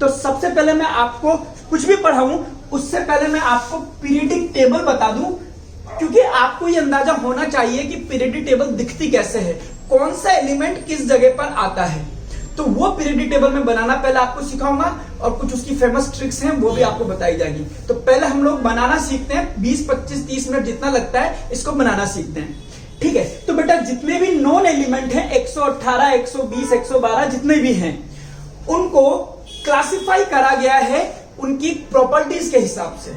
तो सबसे पहले मैं आपको कुछ भी पढ़ाऊं उससे पहले मैं आपको पीरियडिक टेबल बता दूं, क्योंकि आपको ये अंदाजा होना चाहिए कि पीरियडिक टेबल दिखती कैसे है, कौन सा एलिमेंट किस जगह पर आता है। तो वो पीरियडिक टेबल में बनाना पहले आपको सिखाऊंगा और कुछ उसकी फेमस ट्रिक्स हैं वो भी आपको बताई जाएगी। तो पहले हम लोग बनाना सीखते हैं, 20, 25, 30 मिनट जितना लगता है इसको बनाना सीखते हैं। ठीक है, तो बेटा जितने भी नॉन एलिमेंट हैं 118, 120, 112 जितने भी हैं उनको क्लासिफाई करा गया है उनकी प्रॉपर्टीज के हिसाब से,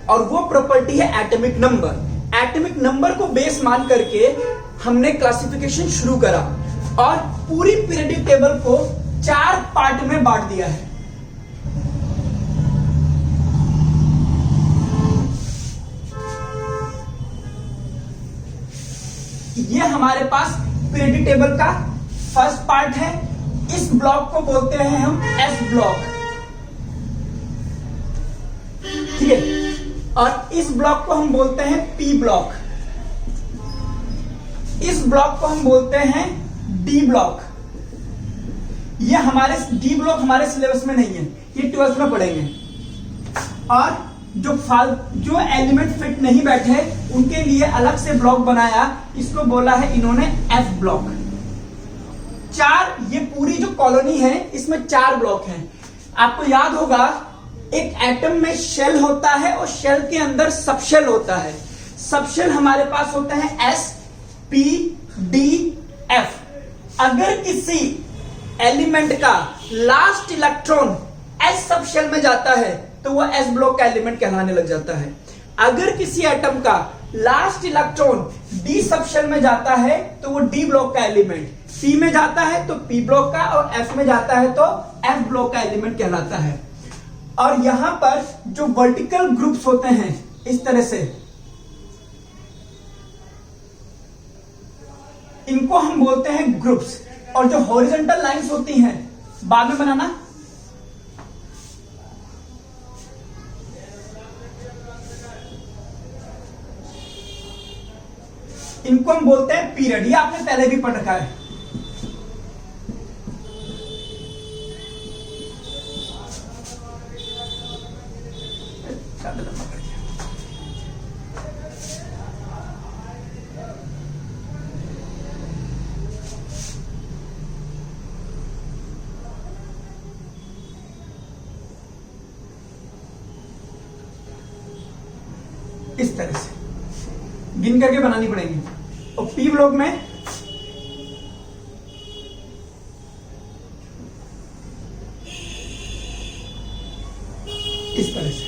और वो प्रॉपर्टी है एटॉमिक नंबर। एटॉमिक नंबर को बेस मान करके हमने क्लासिफिकेशन शुरू करा और पूरी पीरियडिक टेबल को 4 पार्ट में बांट दिया है। ये हमारे पास पीरियडिक टेबल का फर्स्ट पार्ट है। इस ब्लॉक को बोलते हैं हम एस ब्लॉक, ठीक है, और इस ब्लॉक को हम बोलते हैं पी ब्लॉक, इस ब्लॉक को हम बोलते हैं डी ब्लॉक। ये हमारे डी ब्लॉक हमारे सिलेबस में नहीं है, ये 12th में पढ़ेंगे। और जो एलिमेंट फिट नहीं बैठे उनके लिए अलग से ब्लॉक बनाया, इसको बोला है इन्होंने एफ ब्लॉक। 4, ये पूरी जो कॉलोनी है इसमें 4 ब्लॉक हैं। आपको याद होगा एक एटम में शेल होता है और शेल के अंदर सबशेल होता है। सबशेल हमारे पास होता है एस, पी, डी, एफ। अगर किसी एलिमेंट का लास्ट इलेक्ट्रॉन एस सबशेल में जाता है तो वो एस ब्लॉक का एलिमेंट कहलाने लग जाता है। अगर किसी एटम का लास्ट इलेक्ट्रॉन डी सबशेल में जाता है तो वो डी ब्लॉक का एलिमेंट, पी में जाता है तो पी ब्लॉक का, और एफ में जाता है तो एफ ब्लॉक का एलिमेंट कहलाता है। और यहां पर जो वर्टिकल ग्रुप्स होते हैं इस तरह से, इनको हम बोलते हैं ग्रुप्स। और जो हॉरिजॉन्टल लाइंस होती हैं बाद में बनाना, इनको हम बोलते हैं पीरियड। ये आपने पहले भी पढ़ रखा है। इस तरह से गिन करके बनानी पड़ेगी। और पी ब्लॉक में इस तरह से।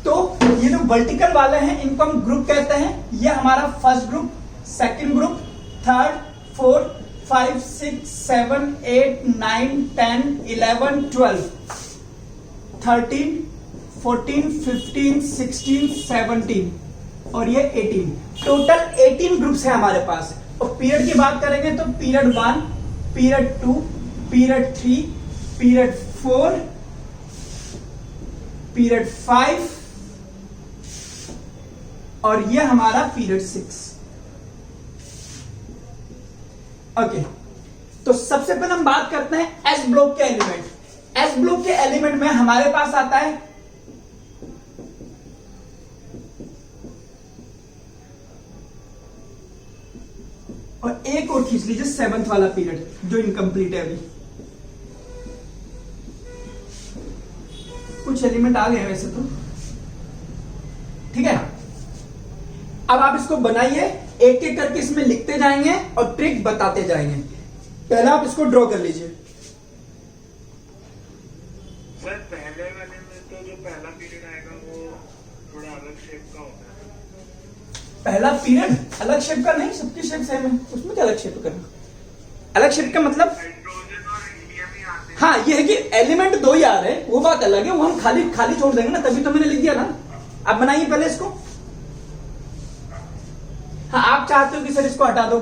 तो ये जो वर्टिकल वाले हैं इनको हम ग्रुप कहते हैं। ये हमारा first group, second group, third, 4, 5, 6, 7, 8, 9, 10, 11, 12, 13, 14, 15, 16, 17 और ये 18। टोटल 18 ग्रुप्स है हमारे पास। और पीरियड की बात करेंगे तो period 1, period 2, period 3, period 4, period 5 और ये हमारा पीरियड 6। ओके, तो सबसे पहले हम बात करते हैं एस ब्लॉक के एलिमेंट। एस ब्लॉक के एलिमेंट में हमारे पास आता है और एक और खींच लीजिए 7th वाला पीरियड जो इनकम्प्लीट है। अभी कुछ एलिमेंट आ गए वैसे तो, ठीक है। अब आप इसको बनाइए, एक एक करके इसमें लिखते जाएंगे और ट्रिक बताते जाएंगे। पहले आप इसको ड्रॉ कर लीजिए। सर पहले वाले में तो जो पहला पीरियड आएगा वो थोड़ा अलग शेप का होता है। पहला पीरियड अलग शेप का नहीं, सबकी शेप सेम है, उसमें क्या अलग शेप करना। अलग शेप का मतलब हाइड्रोजन और हीलियम ही आते हैं। हाँ, ये है कि एलिमेंट 2 ही आ रहे हैं, वो बात अलग है, वो हम खाली खाली छोड़ देंगे ना, तभी तो मैंने लिख दिया ना। अब बनाइए पहले इसको। हाँ, आप चाहते हो कि सर इसको हटा दो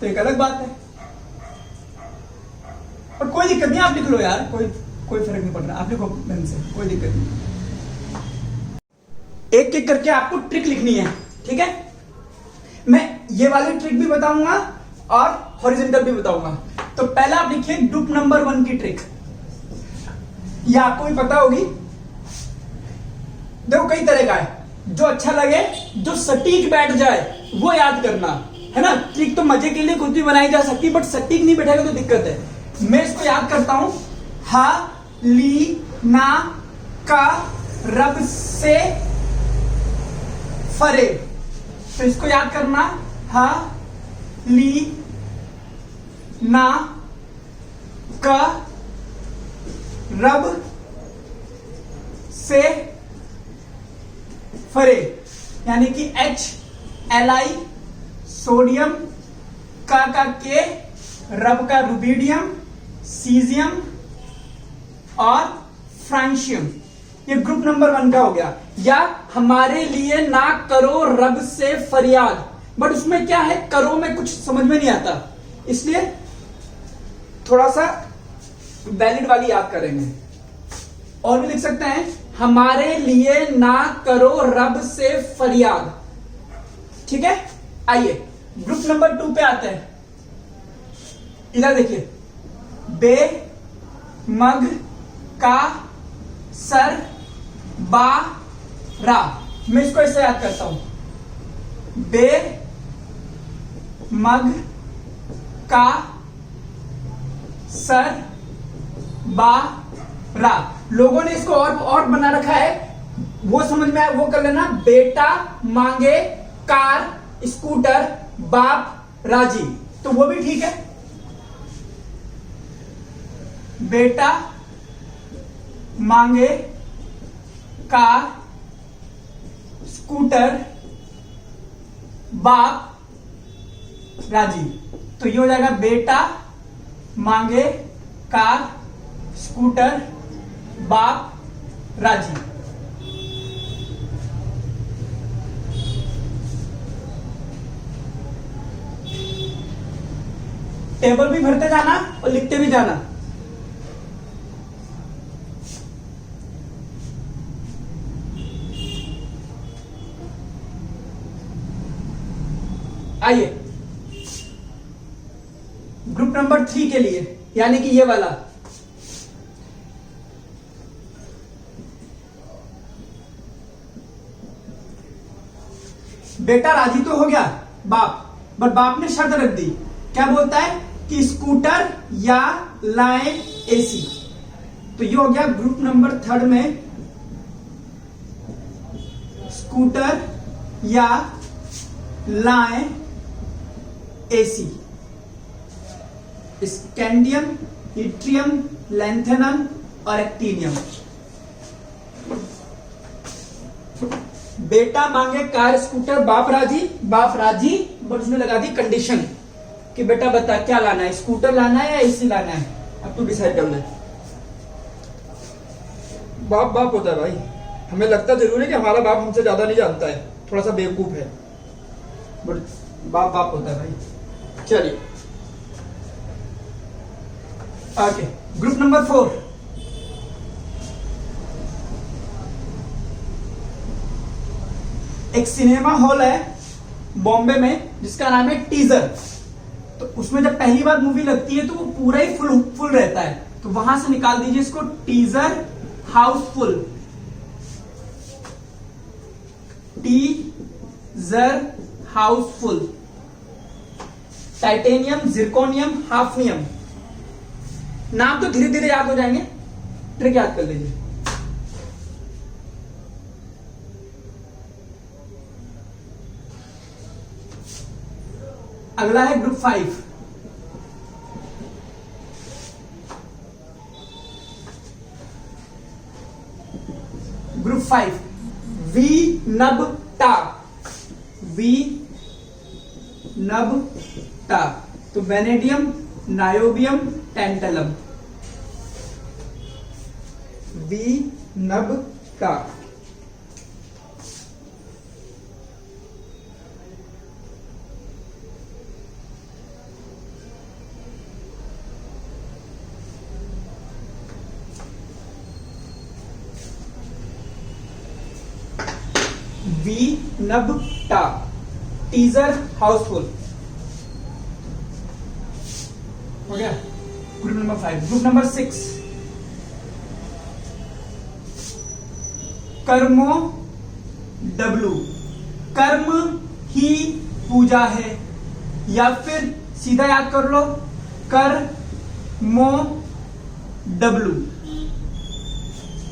तो एक अलग बात है, और कोई दिक्कत नहीं, आप लिख लो यार, कोई फर्क नहीं पड़ रहा, आप लिखो पेन से, कोई दिक्कत नहीं। एक एक करके आपको ट्रिक लिखनी है, ठीक है। मैं ये वाली ट्रिक भी बताऊंगा और हॉरिजॉन्टल भी बताऊंगा। तो पहला आप लिखिए ग्रुप नंबर 1 की ट्रिक। ये आपको भी पता होगी। देखो कई तरह का है, जो अच्छा लगे, जो सटीक बैठ जाए वो याद करना है ना। ट्रिक तो मजे के लिए कुछ भी बनाई जा सकती है, बट सटीक नहीं बैठेगा तो दिक्कत है। मैं इसको याद करता हूं, हा ली ना का रब से फरे। तो इसको याद करना, हा ली ना का रब से फरे, यानी कि HLI सोडियम, का के, रब का रुबिडियम, सीजियम और फ्रांशियम। ये ग्रुप नंबर 1 का हो गया। या हमारे लिए ना करो रब से फरियाद, बट उसमें क्या है, करो में कुछ समझ में नहीं आता, इसलिए थोड़ा सा वैलिड वाली याद करेंगे। और भी लिख सकते हैं, हमारे लिए ना करो रब से फरियाद। ठीक है, आइए ग्रुप नंबर 2 पे आते हैं। इधर देखिए, बे मग का सर बा रा। मैं इसको ऐसे याद करता हूं, बे मग का सर बा रा। लोगों ने इसको और बना रखा है, वो समझ में आया वो कर लेना। बेटा मांगे कार स्कूटर बाप राजी, तो वो भी ठीक है। बेटा मांगे कार स्कूटर बाप राजी, तो ये हो जाएगा बेटा मांगे कार स्कूटर बाप राजी। टेबल भी भरते जाना और लिखते भी जाना। आइए ग्रुप नंबर 3 के लिए, यानी कि ये वाला। बेटा राजी तो हो गया बाप, बट बाप ने शर्त रख दी, क्या बोलता है कि स्कूटर या लाए एसी। तो ये हो गया ग्रुप नंबर 3 में, स्कूटर या लाए एसी। स्कैंडियम, इट्रियम, लैंथेनम और एक्टिनियम। बेटा मांगे कार स्कूटर बाप राजी, बाप राजी, बट उसने लगा दी कंडीशन कि बेटा बता क्या लाना है, स्कूटर लाना है या एसी लाना है, अब तू डिसाइड कर ले। बाप बाप होता है भाई, हमें लगता जरूर है कि हमारा बाप हमसे ज्यादा नहीं जानता है, थोड़ा सा बेवकूफ है, बट बाप बाप होता है भाई। चलिए ओके, ग्रुप नंबर 4। एक सिनेमा हॉल है बॉम्बे में जिसका नाम है टीजर। तो उसमें जब पहली बार मूवी लगती है तो वो पूरा ही फुल रहता है, तो वहां से निकाल दीजिए इसको, teaser Housefull. Teaser Housefull. Titanium, zirconium, hafnium. नाम तो धीरे धीरे याद हो जाएंगे, ट्रिक याद कर लीजिए। अगला है ग्रुप 5। ग्रुप 5 वी नब टा। वी नब टा, तो वेनेडियम, नायोबियम, टेंटलम। वी नब टा। वी नब टा, टीजर हाउसफुल। हो गया ग्रुप नंबर 5। ग्रुप नंबर 6 कर्मो डब्लू, कर्म ही पूजा है, या फिर सीधा याद कर लो कर्मो डब्लू,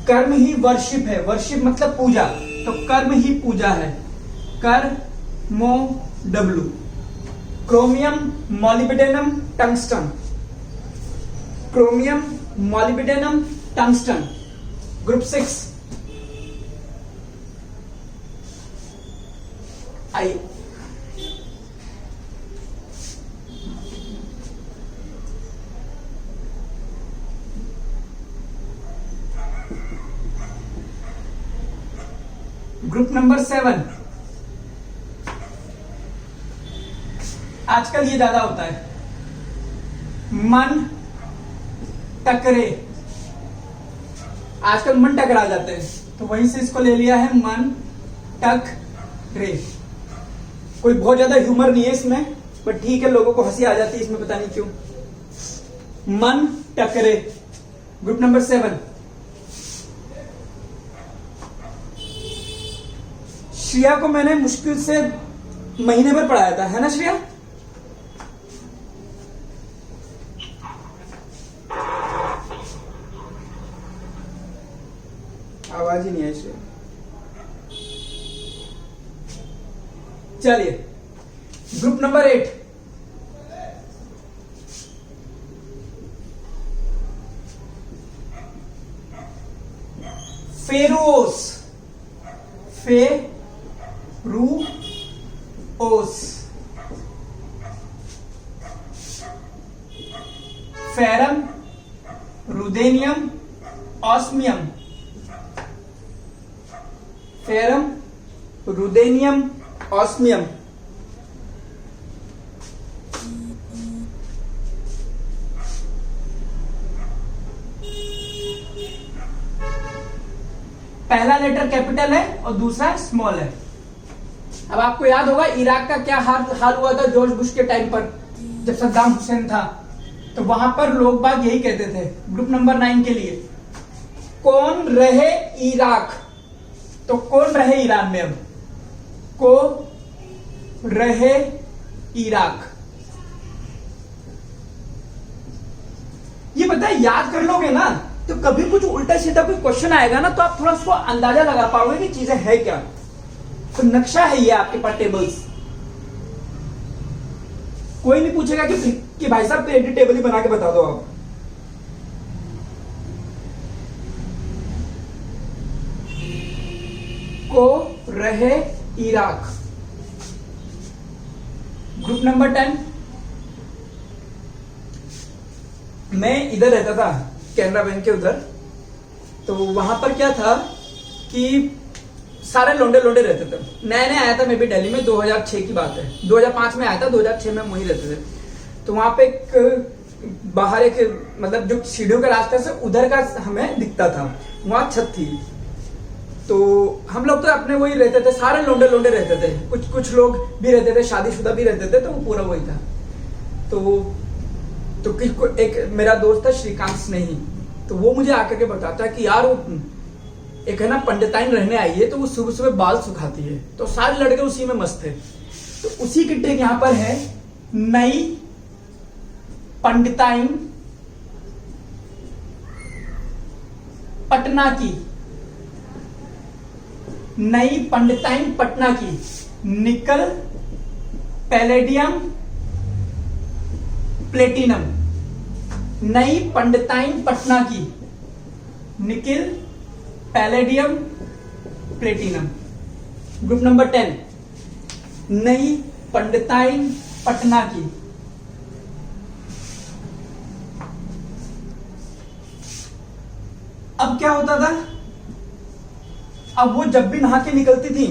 कर्म ही वर्शिप है, वर्शिप मतलब पूजा, तो कर्म ही पूजा है, कर्मो W. Chromium molybdenum tungsten, chromium molybdenum tungsten, group 6। आइए ग्रुप नंबर 7, आजकल ये ज्यादा होता है, मन टकरे, आजकल मन टकरा जाते हैं, तो वहीं से इसको ले लिया है मन टक रे। कोई बहुत ज्यादा ह्यूमर नहीं है इसमें, बट ठीक है, लोगों को हंसी आ जाती है इसमें, पता नहीं क्यों। मन टकरे, ग्रुप नंबर 7। श्रेया को मैंने मुश्किल से महीने भर पढ़ाया था, है ना श्रेया? आवाज ही नहीं है श्रेया। चलिए ग्रुप नंबर 8, फेरोस, फेरूओस, ferrum ruthenium osmium, ferrum ruthenium osmium. पहला लेटर कैपिटल है और दूसरा स्मॉल है। अब आपको याद होगा इराक का क्या हाल हुआ था जॉर्ज बुश के टाइम पर, जब सद्दाम हुसैन था, तो वहां पर लोग बाग यही कहते थे। ग्रुप नंबर 9 के लिए, कौन रहे इराक, तो कौन रहे ईरान में, अब को रहे इराक, ये पता है, याद कर लोगे ना तो कभी कुछ उल्टा सीधा कोई क्वेश्चन आएगा ना, तो आप थोड़ा उसको अंदाजा लगा पाओगे कि चीजें है क्या। तो नक्शा है ये आपके पास, टेबल्स। कोई नहीं पूछेगा कि भाई साहब क्रेडिट टेबल ही बना के बता दो आप। को रहे इराक, ग्रुप नंबर 10। मैं इधर रहता था कैनरा बैंक के उधर, तो वहां पर क्या था कि सारे लोंडे लोंडे रहते थे। नया नया आया था, मैं भी दिल्ली में 2006 की बात है, 2005 में आया था, 2006 में वहीं रहते थे। तो वहां पे एक बाहर एक मतलब जो सीढ़ियों का रास्ता से उधर का हमें दिखता था, वहां छत थी। तो हम लोग तो अपने वही रहते थे, सारे लोंडे लोंडे रहते थे, कुछ लोग भी रहते थे, शादीशुदा भी रहते थे, तो वो पूरा वही था। तो एक मेरा दोस्त था श्रीकांत स्नेही, तो वो मुझे आकर के बताता कि यार वो एक है ना पंडिताइन रहने आई है, तो वो सुबह सुबह बाल सुखाती है, तो सारे लड़के उसी में मस्त थे। तो उसी की ट्रिक यहां पर है, नई पंडिताइन पटना की, नई पंडिताइन पटना की, निकल पैलेडियम प्लेटिनम, नई पंडिताइन पटना की, nickel palladium platinum. Group number 10, नई पंडिताइन पटना की। अब क्या होता था, अब वो जब भी नहा के निकलती थी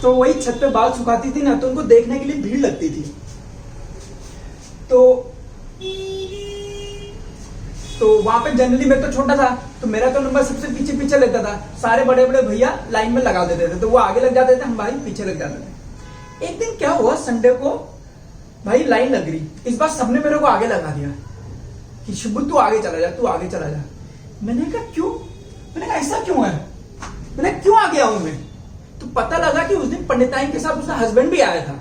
तो वही छत पे बाल सुखाती थी ना, तो उनको देखने के लिए भीड़ लगती थी। तो वहां पे जनरली मैं तो छोटा था, तो मेरा तो नंबर सबसे पीछे पीछे लगता था, सारे बड़े बड़े भैया लाइन में लगा देते थे, तो वो आगे लग जाते थे, हम भाई पीछे लग जाते थे। एक दिन क्या हुआ, संडे को भाई लाइन लग रही, इस बार सबने मेरे को आगे लगा दिया कि शुभ तू आगे चला जा, तू आगे चला जा। मैंने कहा क्यों, मैंने कहा ऐसा क्यों है, मैंने क्यों आगे आऊं मैं? तो पता लगा कि उस दिन पंडिताइन के साथ उसका हस्बैंड भी आया था,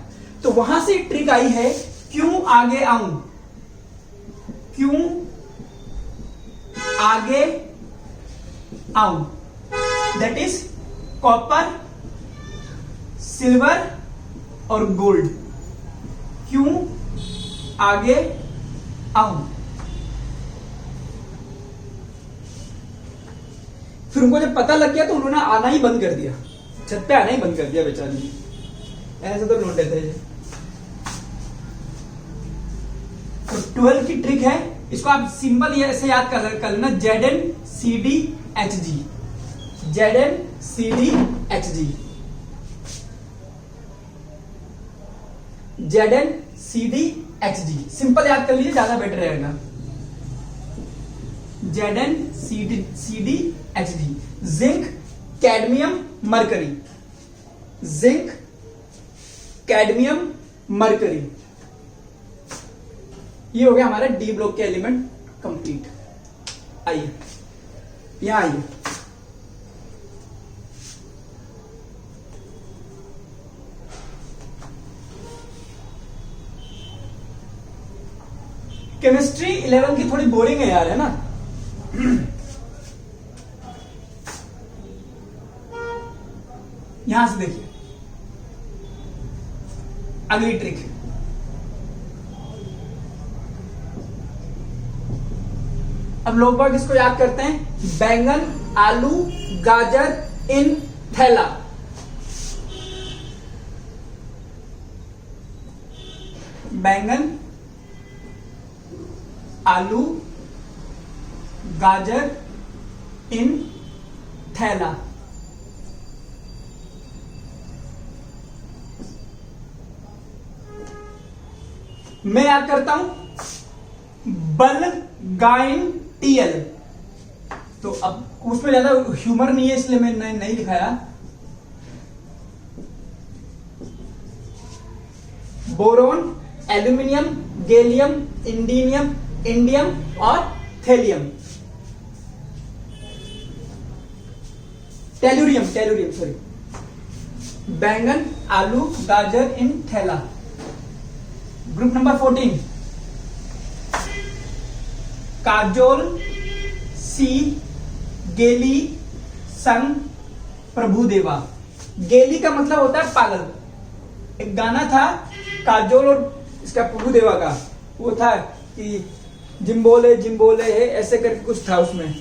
तो वहां से ट्रिक आई है, क्यों आगे आऊं, क्यों आगे आऊं, दैट इज कॉपर, सिल्वर और गोल्ड, क्यों आगे आऊं। फिर उनको जब पता लग गया तो उन्होंने आना ही बंद कर दिया, छत पे आना ही बंद कर दिया बेचारी, ऐसे तो लौटे थे। तो 12 की ट्रिक है, इसको आप सिंपल ये ऐसे याद कर लेना, ZnCdHg, ZnCdHg, ZnCdHg, सिंपल याद कर लीजिए, ज्यादा बेटर रहेगा। ZnCdHg, zinc, cadmium, mercury, zinc, cadmium, mercury, ये हो गया हमारा डी ब्लॉक के एलिमेंट कंप्लीट। आइए यहां आइए, केमिस्ट्री 11 की थोड़ी बोरिंग है यार, है ना? यहां से देखिए अगली ट्रिक, अब लोग बाग इसको याद करते हैं, बैंगन, आलू, गाजर इन थैला, बैंगन, आलू, गाजर इन थैला। मैं याद करता हूं, बलगाइन टीएल, तो अब उसमें ज्यादा ह्यूमर नहीं है इसलिए मैंने नहीं दिखाया। बोरोन, एल्यूमिनियम, गैलियम, इंडीनियम, इंडियम और थेलियम, टेलुरियम, सॉरी, बैंगन, आलू, गाजर इन थैला। ग्रुप नंबर 14, काजोल, सी, गेली, संग, प्रभुदेवा। गेली का मतलब होता है पागल। एक गाना था काजोल और इसका प्रभुदेवा का, वो था कि जिम्बोले जिम्बोले है, ऐसे करके कुछ था उसमें,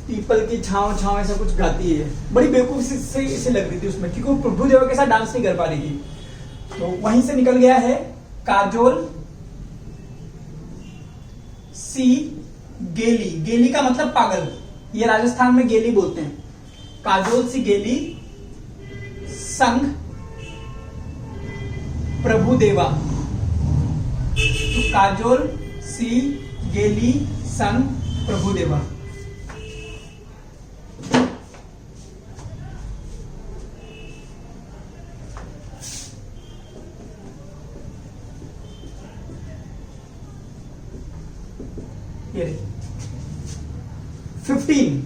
पीपल की छांव छांव ऐसा कुछ गाती है, बड़ी बेवकूफ से इसे लग रही थी उसमें, क्योंकि वो प्रभुदेवा के साथ डांस नहीं कर पा रही थी। तो वहीं से निकल गया है काजोल, सी, गेली। गेली का मतलब पागल, ये राजस्थान में गेली बोलते हैं। काजोल, सी, गेली, संग, प्रभुदेवा। तो काजोल, सी, गेली, संग, प्रभुदेवा। ये 15,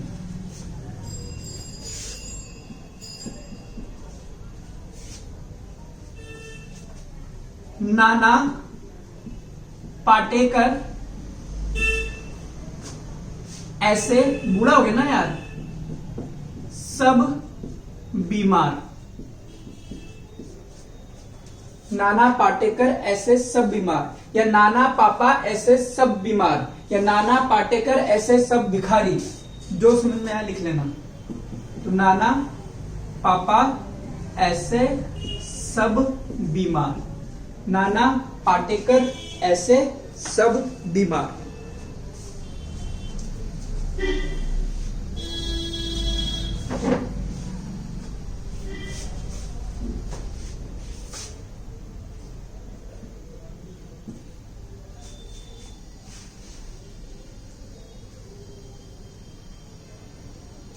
नाना पाटेकर ऐसे, बूढ़ा हो गया ना यार, सब बीमार। नाना पाटेकर ऐसे सब बीमार, या नाना पापा ऐसे सब बीमार, या नाना पाटेकर ऐसे सब भिखारी, जो समझ में आया लिख लेना। तो नाना पापा ऐसे सब बीमार, नाना पाटेकर ऐसे सब बीमार।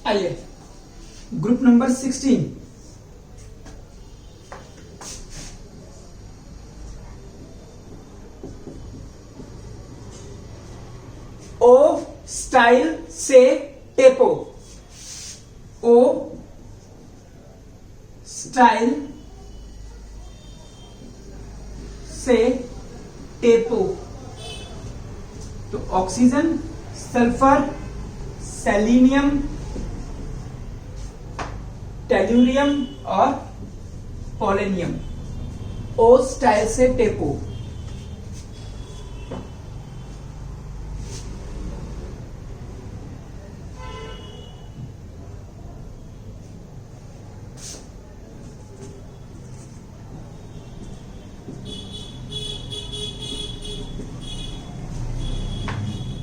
आइए ग्रुप नंबर 16, ओ स्टाइल से टेपो। ओ स्टाइल से टेपो। तो ऑक्सीजन, सल्फर, सेलिनियम, टेल्यूरियम और पोलेनियम, ओ स्टाइल से टेपो।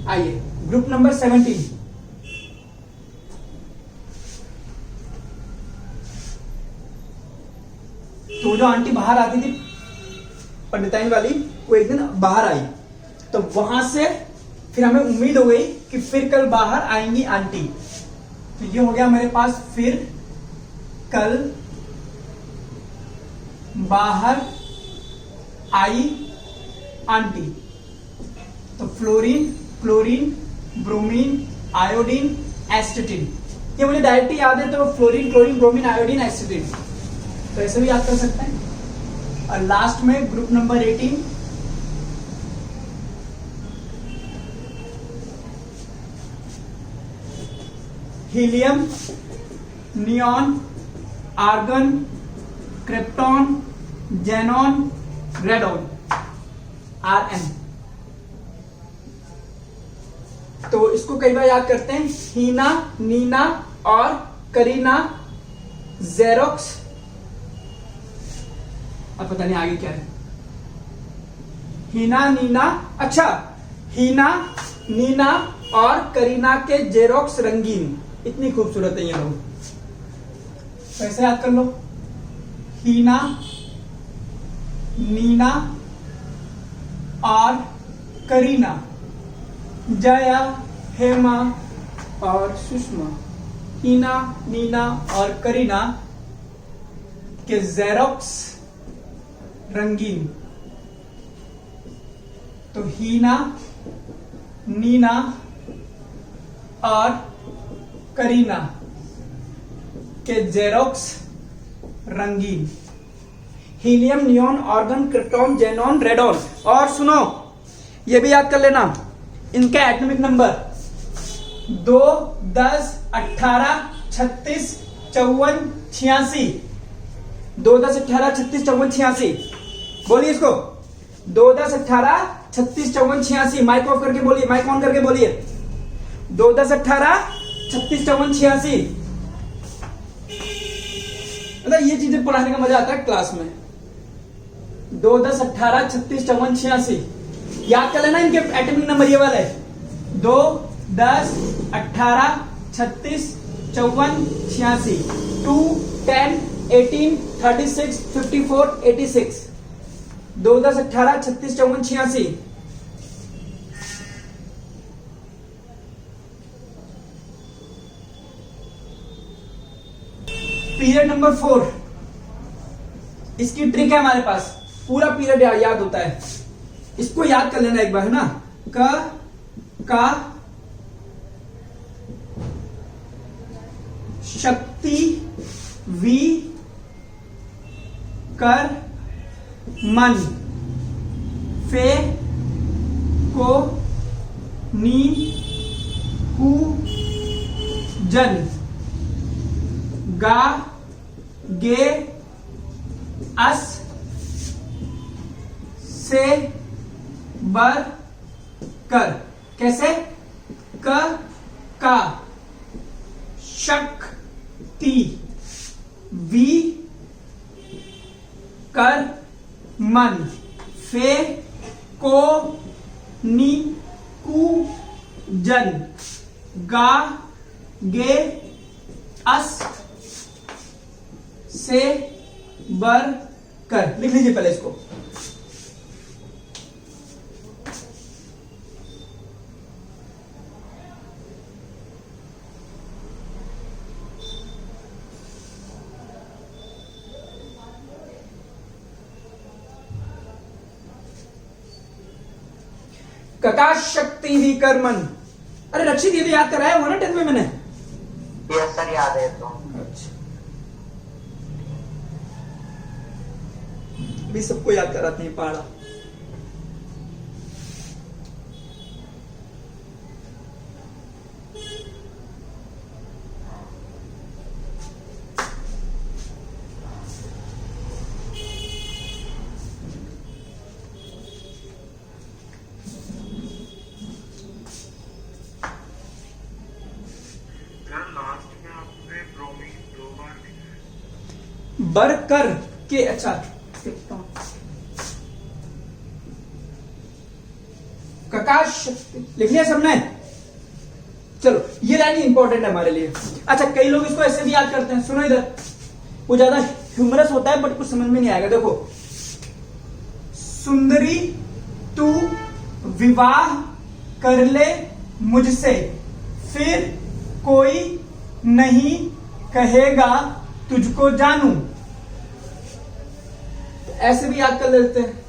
आइए ग्रुप नंबर 17। तो जो आंटी बाहर आती थी पंडिताइन वाली, वो एक दिन बाहर आई, तो वहां से फिर हमें उम्मीद हो गई कि फिर कल बाहर आएंगी आंटी। तो ये हो गया मेरे पास, फिर कल बाहर आई आंटी। तो फ्लोरीन, क्लोरीन, ब्रोमीन, आयोडीन, एस्टेटिन, ये मुझे डायरेक्टली याद है, तो फ्लोरीन, क्लोरीन, ब्रोमीन, आयोडीन, एस्टेटिन, तो ऐसे भी याद कर सकते हैं। और लास्ट में group number 18, helium, neon, argon, krypton, xenon, radon, Rn। तो इसको कई बार याद करते हैं, हीना, नीना और करीना, जेरोक्स, अब पता नहीं आगे क्या है, हीना, नीना, अच्छा, हीना, नीना और करीना के जेरोक्स रंगीन, इतनी खूबसूरत है ये लोग, कैसे याद कर लो, हीना, नीना और करीना, जया, हेमा और सुषमा, हीना, नीना और करीना के जेरोक्स रंगीन। तो हीना, नीना और करीना के जेरोक्स रंगीन, helium, neon, argon, krypton, xenon, radon. और सुनो, ये भी याद कर लेना, इनका एटॉमिक नंबर 2, 10, 18, 36, 54, 86, 2, 10, 18, 36, 54, 86, बोलिए इसको, 2, 10, 18, 36, 54, 86, माइक ऑफ करके बोलिए, माइक ऑन करके बोलिए, 2, 10, 18, 36, 54, 86। मतलब ये चीजें पढ़ाने का मजा आता है क्लास में। 2, 10, 18, 36, 54, 86 याद कर लेना, इनके एटॉमिक नंबर ये वाला है, 2, 10, 18, 36, 54, 86, 2, 10, 18, 36, 54, 86, 2, 10, 18, 36, 54, 86। पीरियड नंबर 4, इसकी ट्रिक है हमारे पास, पूरा पीरियड याद होता है, इसको याद कर लेना एक बार, है ना, का शक्ति, वी कर मन, फे को नी कु जन, गा गे अस से बर कर। कैसे, का शक्ति, वी कर मन, फे को नी कु जन, गा गे अस से बर कर। लिख लीजिए पहले इसको, कका शक्ति भी कर मन। अरे रक्षित, ये तो याद कराया हुआ ना 10th में मैंने, यस सर, याद है तो। अच्छा, अभी सबको याद कराते हैं पहाड़ा। सर लास्ट में आपने ब्रोमीन 2 बार लिखा है। बरकर के, अच्छा प्रकाश शक्ति लिखनी है सबने। चलो ये लाइन इंपॉर्टेंट है हमारे लिए। अच्छा, कई लोग इसको ऐसे भी याद करते हैं, सुनो इधर, वो ज्यादा ह्यूमरस होता है बट कुछ समझ में नहीं आएगा। देखो, सुंदरी तू विवाह कर ले मुझसे, फिर कोई नहीं कहेगा तुझको जानू। ऐसे भी याद कर लेते हैं।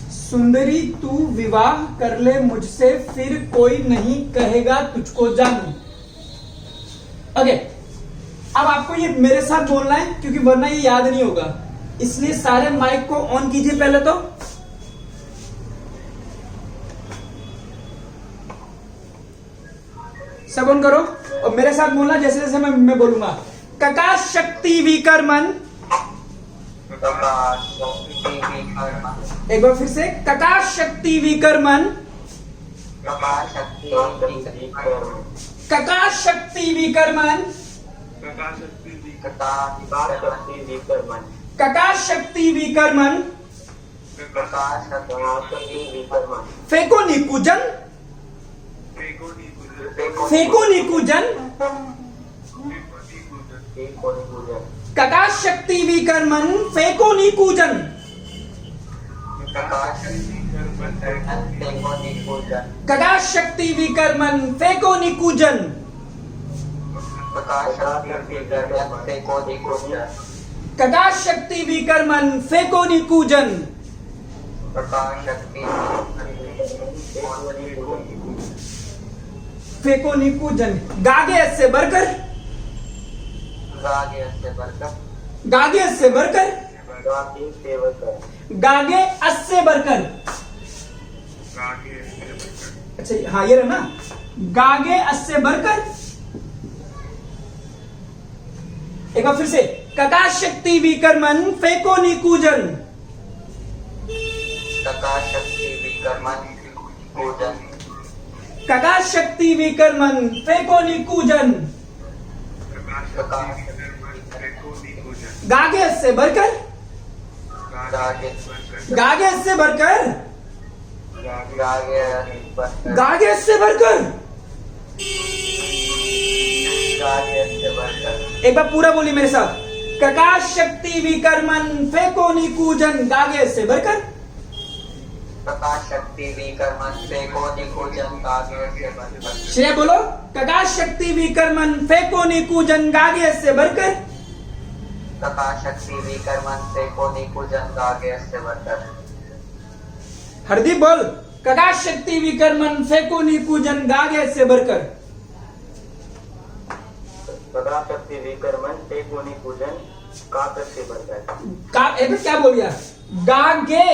सुंदरी तू विवाह कर ले मुझसे, फिर कोई नहीं कहेगा तुझको जानू। ओके, अब आपको ये मेरे साथ बोलना है क्योंकि वरना ये याद नहीं होगा, इसलिए सारे माइक को ऑन कीजिए पहले तो। सब ऑन करो और मेरे साथ बोलना जैसे जैसे मैं बोलूंगा। प्रकाश शक्ति विकर्मन, प्रकाश शक्ति विकर्मन, एक बार फिर से, प्रकाश शक्ति विकर्मन, प्रकाश शक्ति विकर्मन, प्रकाश शक्ति विकर्मन, प्रकाश शक्ति दी प्रकाश शक्ति विकर्मन, प्रकाश शक्ति विकर्मन, प्रकाश शक्ति विकर्मन, फेको निकुजन, फेको नी गुजर फेको निकुजन, फेको नी गुजर प्रकाश शक्ति विकर्मन, फेको निकुजन, प्रकाश शक्ति विकर्मन, प्रकाश शक्ति विकर्मन, फेको निकुजन, प्रकाश शक्ति विकर्मन, फेको निकुजन, प्रकाश शक्ति विकर्मन, फेको निकुजन, प्रकाश शक्ति फेको निकुजन। गागे से बढ़कर, गागे से बढ़कर, गागे से बढ़कर, गागे से बढ़कर, गागे से बढ़कर। गागे अच्छा हाँ, ये रहा ना, गागे से बढ़कर। एक बार फिर से, प्रकाश शक्ति विकर्मन, फेको निकुजन, प्रकाश शक्ति विकर्मन, निकुजन, प्रकाश शक्ति विकर्मन, फेको निकुजन। प्रकाश शक्ति फेको नी गुजर गागे से बढ़कर, गागे गागे से बढ़कर, गागे से बढ़कर, गागे से बढ़कर। गागे से बढ़कर, एक बार पूरा बोलिए मेरे साथ, प्रकाश शक्ति विकर्मन, फेको निकुजन, गागे से बढ़कर। प्रकाश शक्ति विकर्मन, फेको निकुजन, गागे से बढ़कर, श्रेया बोलो, प्रकाश शक्ति विकर्मन, फेको निकुजन, गागे से बढ़कर। प्रकाश शक्ति विकर्मन, फेको निकुजन, गागे से बढ़कर, हरदीप बोल, प्रकाश शक्ति विकर्मन, फेको निकुजन, गागे से बढ़कर। प्रकाश शक्ति विकर्मन, फेको निकुजन, गागे से बढ़कर, का क्या बोल गया? गागे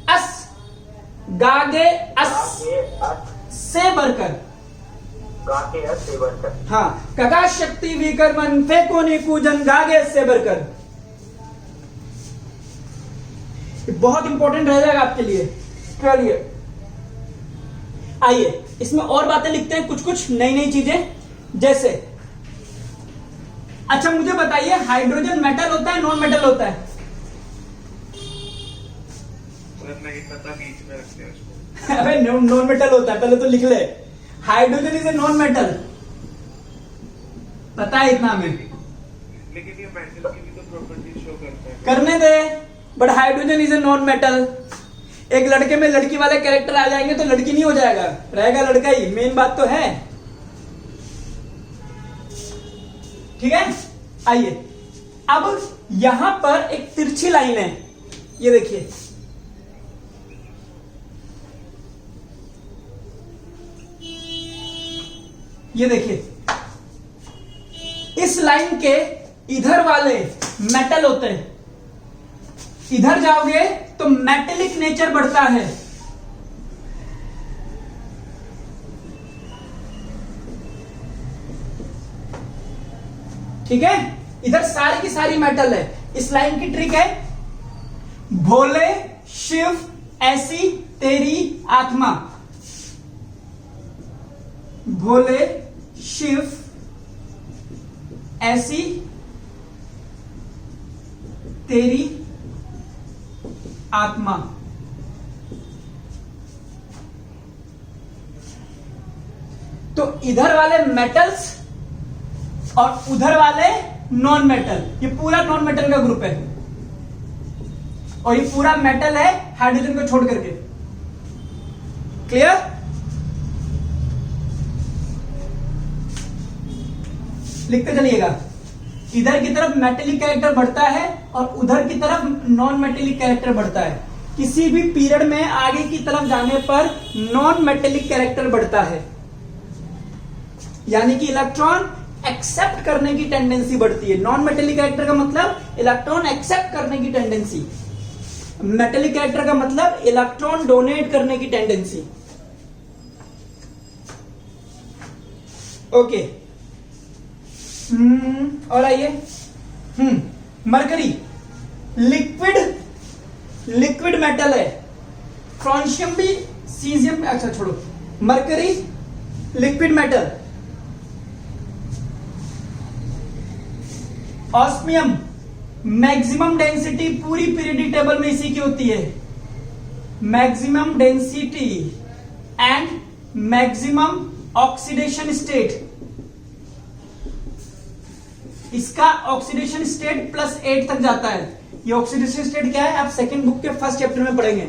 अस, गागे अस गागे से बढ़कर। गागे से बढ़कर, हाँ, प्रकाश शक्ति विकर्मन, फेको निकुजन, गागे से बढ़कर। ये बहुत इंपॉर्टेंट रह जाएगा आपके लिए। चलिए आइए, इसमें और बातें लिखते हैं, कुछ कुछ नई नई चीजें। जैसे, अच्छा मुझे बताइए, हाइड्रोजन मेटल होता है नॉन मेटल होता है? सर नहीं पता, बीच में रखते हैं उसको। अबे नॉन मेटल होता है, पहले तो लिख ले, hydrogen is a non metal, पता है इतना हमें। लेकिन ये मेटल की भी तो प्रॉपर्टी शो करता है। करने दे, but hydrogen is a non metal. एक लड़के में लड़की वाले कैरेक्टर आ जाएंगे तो लड़की नहीं हो जाएगा, रहेगा लड़का ही, मेन बात तो है। ठीक है, आइए अब यहां पर एक तिरछी लाइन है, ये देखिए, ये देखिए, इस लाइन के इधर वाले मेटल होते हैं, इधर जाओगे तो मेटेलिक नेचर बढ़ता है, ठीक है। इधर सारी की सारी मेटल है। इस लाइन की ट्रिक है, भोले शिव ऐसी तेरी आत्मा, भोले शिव ऐसी तेरी आत्मा। तो इधर वाले मेटल्स और उधर वाले नॉन मेटल, ये पूरा नॉन मेटल का ग्रुप है और ये पूरा मेटल है हाइड्रोजन को छोड़ करके। क्लियर? लिखते चलिएगा, इधर की तरफ मेटेलिक कैरेक्टर बढ़ता है और उधर की तरफ नॉन मेटेलिक कैरेक्टर बढ़ता है। किसी भी पीरियड में आगे की तरफ जाने पर नॉन मेटेलिक कैरेक्टर बढ़ता है, यानी कि इलेक्ट्रॉन एक्सेप्ट करने की टेंडेंसी बढ़ती है। नॉन मेटेलिक कैरेक्टर का मतलब इलेक्ट्रॉन एक्सेप्ट करने की टेंडेंसी, मेटेलिक कैरेक्टर का मतलब इलेक्ट्रॉन डोनेट करने की टेंडेंसी। ओके, और आइए, मरकरी लिक्विड मेटल है, फ्रांशियम भी, सीजियम, अच्छा छोड़ो, mercury liquid metal, osmium maximum density पूरी पीरियडिक टेबल में इसी की होती है, maximum density and maximum oxidation state. इसका ऑक्सीडेशन स्टेट +8 तक जाता है। ये ऑक्सीडेशन स्टेट क्या है आप सेकंड बुक के फर्स्ट चैप्टर में पढ़ेंगे।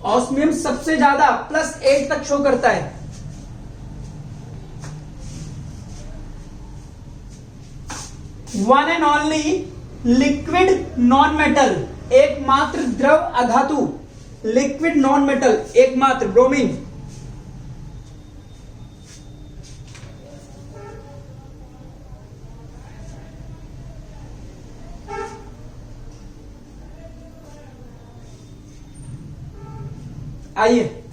ऑस्मियम सबसे ज्यादा +8 तक शो करता है। One and only liquid non metal, एकमात्र द्रव अधातु, लिक्विड नॉन मेटल एकमात्र, ब्रोमीन। आइए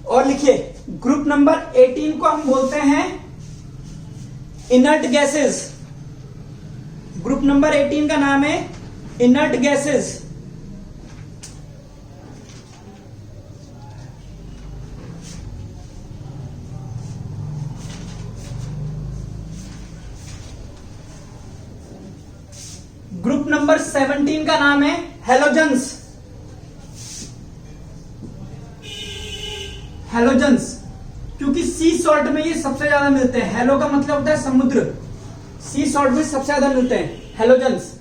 और लिखिए, ग्रुप नंबर 18 को हम बोलते हैं इनर्ट गैसेस। ग्रुप नंबर 18 का नाम है इनर्ट गैसेस। ग्रुप नंबर 17 का नाम है हेलोजन्स। हेलोजन्स क्योंकि सी सॉल्ट में ये सबसे ज्यादा मिलते हैं। हेलो का मतलब होता है समुद्र, सी सॉल्ट में सबसे ज्यादा मिलते हैं हेलोजन्स।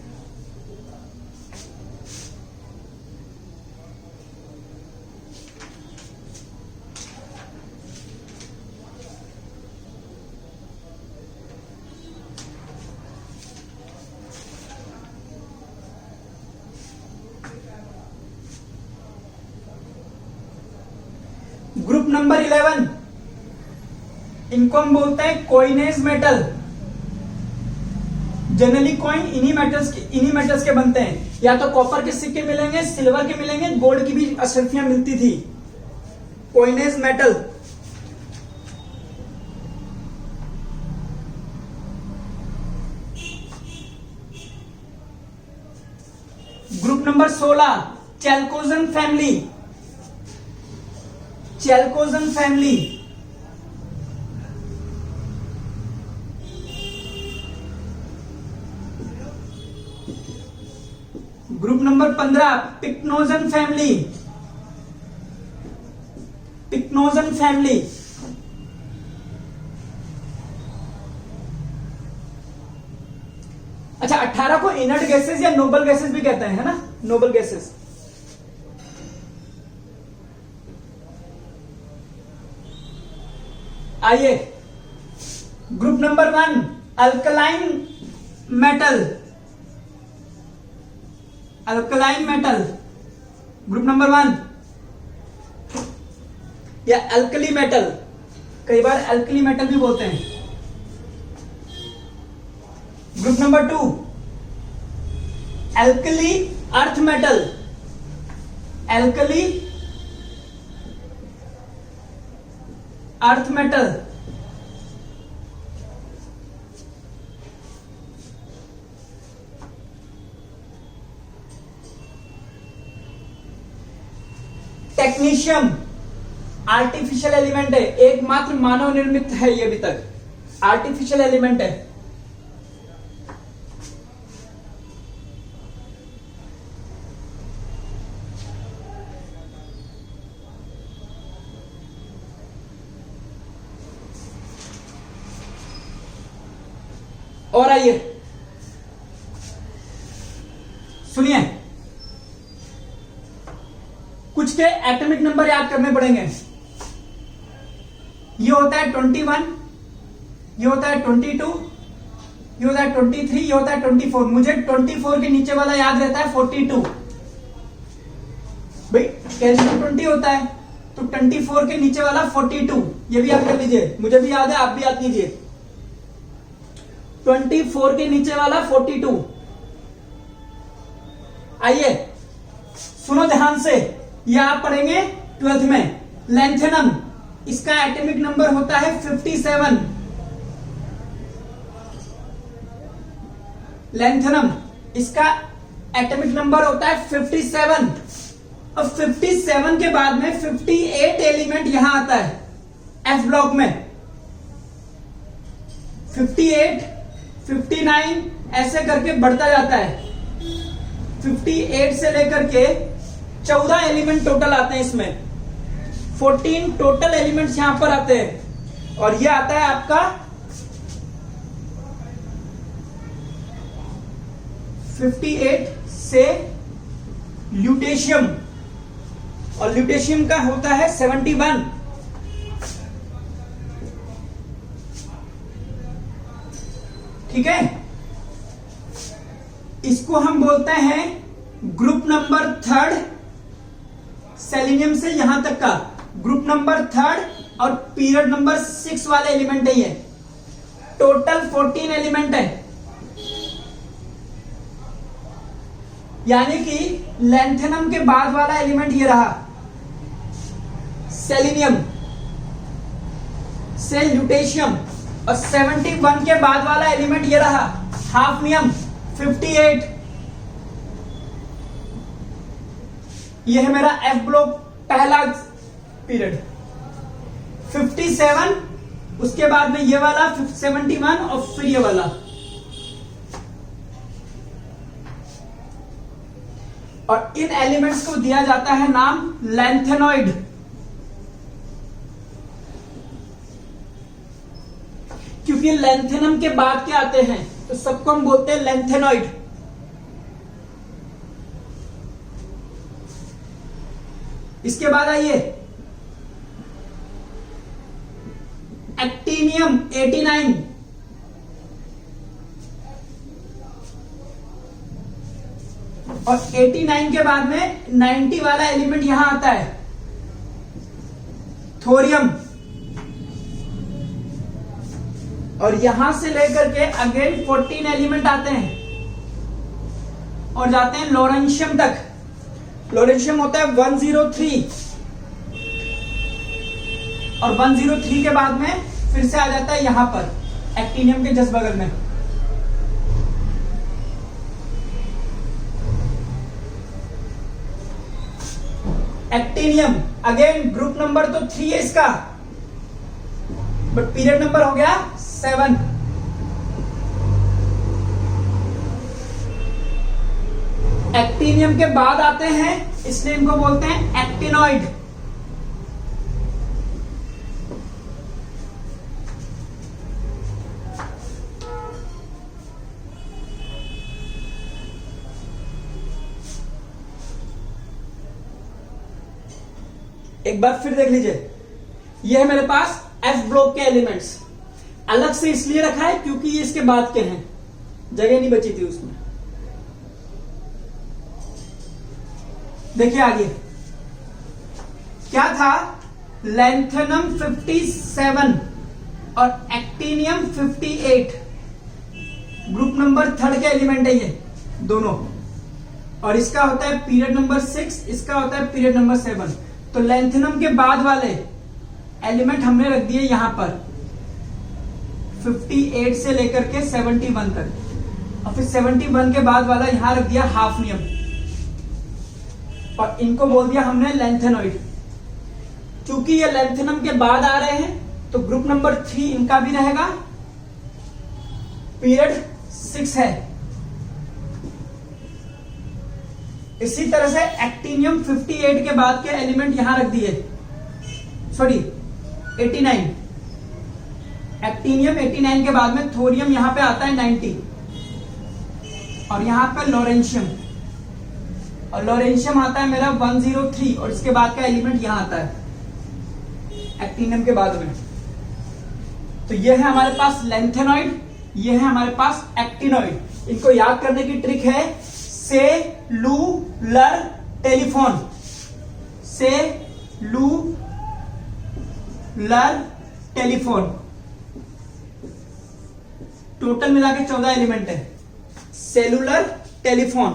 ग्रुप नंबर 11, इनको हम बोलते हैं कॉइनेज मेटल। जनरली कॉइन इन्हीं मेटल्स के बनते हैं। या तो कॉपर के सिक्के मिलेंगे, सिल्वर के मिलेंगे, गोल्ड की भी अशर्फियां मिलती थी। Coinage metal. Group number 16, chalcogen family. Chalcogen family. Group number 15, pnictogen family. Pnictogen family. अच्छा, 18 को इनर्ट गैसेस या नोबल गैसेस भी कहते हैं, है ना, नोबल गैसेस। आइए, group number 1 alkaline metal, alkaline metal group number 1, या अल्कली मेटल, कई बार अल्कली मेटल भी बोलते हैं। Group number 2 alkali earth metal, alkali earth metal. Technetium artificial element है, एकमात्र मानव निर्मित है ये अभी तक, आर्टिफिशियल एलिमेंट है। और आइए सुनिए, कुछ के एटॉमिक नंबर याद करने पड़ेंगे। ये होता है 21, ये होता है 22, ये होता है 23, ये होता है 24। मुझे 24 के नीचे वाला याद रहता है 42। भाई कैल्शियम 20 होता है, तो 24 के नीचे वाला 42, ये भी याद कर लीजिए, मुझे भी याद है, आप भी याद कीजिए। 24 के नीचे वाला 42। आइए सुनो ध्यान से, ये आप पढ़ेंगे 12th में। लैंथेनम, इसका एटॉमिक नंबर होता है 57। लैंथेनम, इसका एटॉमिक नंबर होता है 57। और 57 के बाद में 58 एलिमेंट यहां आता है एफ ब्लॉक में। 58, 59 ऐसे करके बढ़ता जाता है। 58 से लेकर के 14 एलिमेंट टोटल आते हैं इसमें। 14 टोटल एलिमेंट्स यहां पर आते हैं। और ये आता है आपका 58 से ल्यूटेशियम, और ल्यूटेशियम का होता है 71। ठीक है, इसको हम बोलते हैं ग्रुप नंबर 3, सेलेनियम से यहां तक का ग्रुप नंबर 3 और पीरियड नंबर 6 वाले एलिमेंट है ये। टोटल 14 एलिमेंट है, यानी कि लैंथेनम के बाद वाला एलिमेंट ये रहा, सेलेनियम से ल्यूटेशियम, और 71 के बाद वाला एलिमेंट ये रहा, हाफनियम 58। ये है मेरा एफ ब्लॉक पहला पीरियड। 57, उसके बाद में ये वाला 71, और फिर ये वाला। और इन एलिमेंट्स को दिया जाता है नाम लैंथेनॉइड। क्योंकि लैंथेनम के बाद क्या आते हैं, तो सबको हम बोलते हैं लैंथेनॉइड। इसके बाद आइए एक्टिनियम 89। और 89 के बाद में 90 वाला एलिमेंट यहां आता है, थोरियम। और यहां से लेकर के अगेन 14 एलिमेंट आते हैं और जाते हैं लोरेंशियम तक। लोरेंशियम होता है 103, और 103 के बाद में फिर से आ जाता है यहां पर एक्टिनियम के जस्ट बगल में। एक्टिनियम अगेन ग्रुप नंबर तो 3 है इसका, बट पीरियड नंबर हो गया 7। एक्टिनियम के बाद आते हैं, इसलिए इनको बोलते हैं एक्टिनॉइड। एक बार फिर देख लीजिए, ये है मेरे पास एफ ब्लॉक के एलिमेंट्स। अलग से इसलिए रखा है क्योंकि ये इसके बाद के हैं, जगह नहीं बची थी उसमें। देखिए आगे क्या था, लैंथेनम 57 और एक्टिनियम 58, ग्रुप नंबर 3 के एलिमेंट है ये दोनों, और इसका होता है पीरियड नंबर 6, इसका होता है पीरियड नंबर 7। तो लैंथेनम के बाद वाले एलिमेंट हमने रख दिए यहां पर 58 से लेकर के 71 तक, और फिर 71 के बाद वाला यहां रख दिया हाफनियम, और इनको बोल दिया हमने लैंथेनॉइड। क्योंकि ये लैंथेनम के बाद आ रहे हैं तो ग्रुप नंबर 3 इनका भी रहेगा, पीरियड 6 है। इसी तरह से एक्टिनियम 58 के बाद के एलिमेंट यहां रख दिए, सॉरी 89, एक्टिनियम 89 के बाद में थोरियम यहां पे आता है 90, और यहां पे लॉरेंशियम, और लॉरेंशियम आता है मेरा 103, और इसके बाद का एलिमेंट यहां आता है एक्टिनियम के बाद में। तो ये है हमारे पास लैंथेनॉइड, ये है हमारे पास एक्टिनॉइड। इनको याद करने की ट्रिक है cellular telephone, cellular telephone. Total मिला के 14 एलिमेंट है सेलुलर टेलीफोन।